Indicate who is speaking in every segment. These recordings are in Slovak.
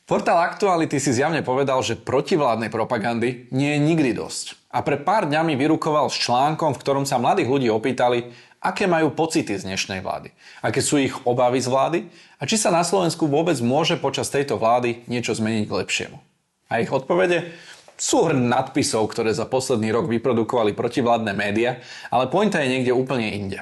Speaker 1: Portál Aktuality si zjavne povedal, že protivládnej propagandy nie je nikdy dosť. A pre pár dňami vyrukoval s článkom, v ktorom sa mladých ľudí opýtali, aké majú pocity z dnešnej vlády, aké sú ich obavy z vlády a či sa na Slovensku vôbec môže počas tejto vlády niečo zmeniť k lepšiemu. A ich odpovede? Súhrn nadpisov, ktoré za posledný rok vyprodukovali protivládne médiá, ale pointa je niekde úplne inde.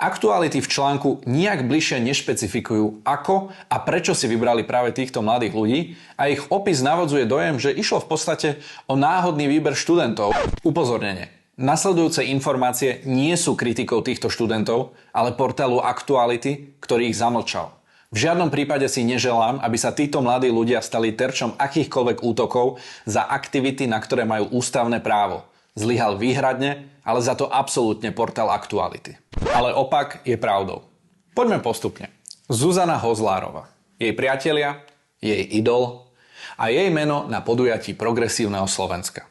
Speaker 1: Aktuality v článku nijak bližšie nešpecifikujú, ako a prečo si vybrali práve týchto mladých ľudí a ich opis navodzuje dojem, že išlo v podstate o náhodný výber študentov. Upozornenie. Nasledujúce informácie nie sú kritikou týchto študentov, ale portálu Aktuality, ktorý ich zamlčal. V žiadnom prípade si neželám, aby sa títo mladí ľudia stali terčom akýchkoľvek útokov za aktivity, na ktoré majú ústavné právo. Zlyhal výhradne, ale za to absolútne portál Aktuality. Ale opak je pravdou. Poďme postupne. Zuzana Hozlárova, jej priatelia, jej idol a jej meno na podujatí Progresívneho Slovenska.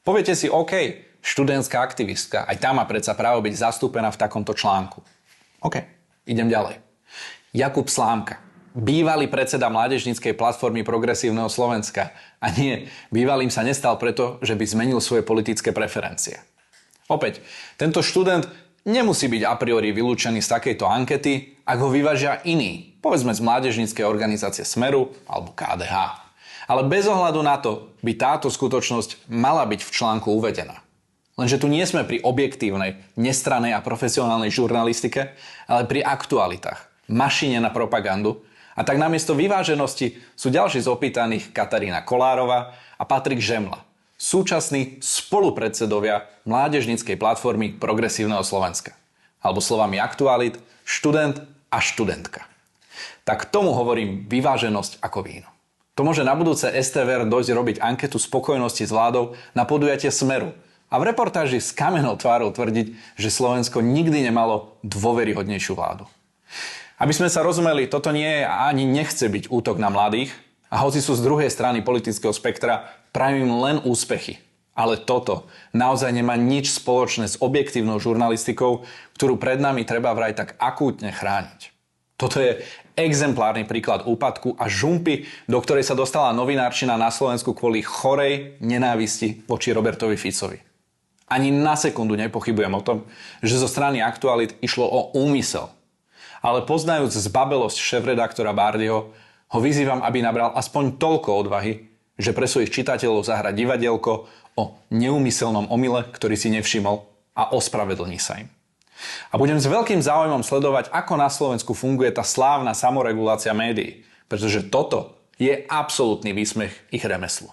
Speaker 1: Poviete si, OK, študentská aktivistka, aj tá má predsa právo byť zastúpená v takomto článku. OK, idem ďalej. Jakub Slámka, bývalý predseda mládežníckej platformy Progresívneho Slovenska. A nie, bývalým sa nestal preto, že by zmenil svoje politické preferencie. Opäť, tento študent nemusí byť a priori vylúčený z takejto ankety, ak ho vyvážia iní, povedzme z mládežníckej organizácie Smeru alebo KDH. Ale bez ohľadu na to by táto skutočnosť mala byť v článku uvedená. Lenže tu nie sme pri objektívnej, nestrannej a profesionálnej žurnalistike, ale pri aktualitách, mašine na propagandu. A tak namiesto vyváženosti sú ďalší z opýtaných Katarína Kolárova a Patrik Žemla, súčasní spolupredsedovia mládežníckej platformy Progresívneho Slovenska. Alebo slovami Aktualit, študent a študentka. Tak tomu hovorím vyváženosť ako víno. To môže na budúce STVR dojsť robiť anketu spokojnosti s vládou na podujatie Smeru a v reportáži s kamennou tvárou tvrdiť, že Slovensko nikdy nemalo dôveryhodnejšiu vládu. Aby sme sa rozumeli, toto nie je a ani nechce byť útok na mladých a hoci sú z druhej strany politického spektra, prajem im len úspechy. Ale toto naozaj nemá nič spoločné s objektívnou žurnalistikou, ktorú pred nami treba vraj tak akútne chrániť. Toto je exemplárny príklad úpadku a žumpy, do ktorej sa dostala novinárčina na Slovensku kvôli chorej nenávisti voči Robertovi Ficovi. Ani na sekundu nepochybujem o tom, že zo strany Aktualit išlo o úmysel. Ale poznajúc zbabelosť šéfredaktora Bárdyho, ho vyzývam, aby nabral aspoň toľko odvahy, že pre svojich čitateľov zahrá divadielko o neúmyselnom omyle, ktorý si nevšimol a ospravedlní sa im. A budem s veľkým záujmom sledovať, ako na Slovensku funguje tá slávna samoregulácia médií, pretože toto je absolútny výsmech ich remeslu.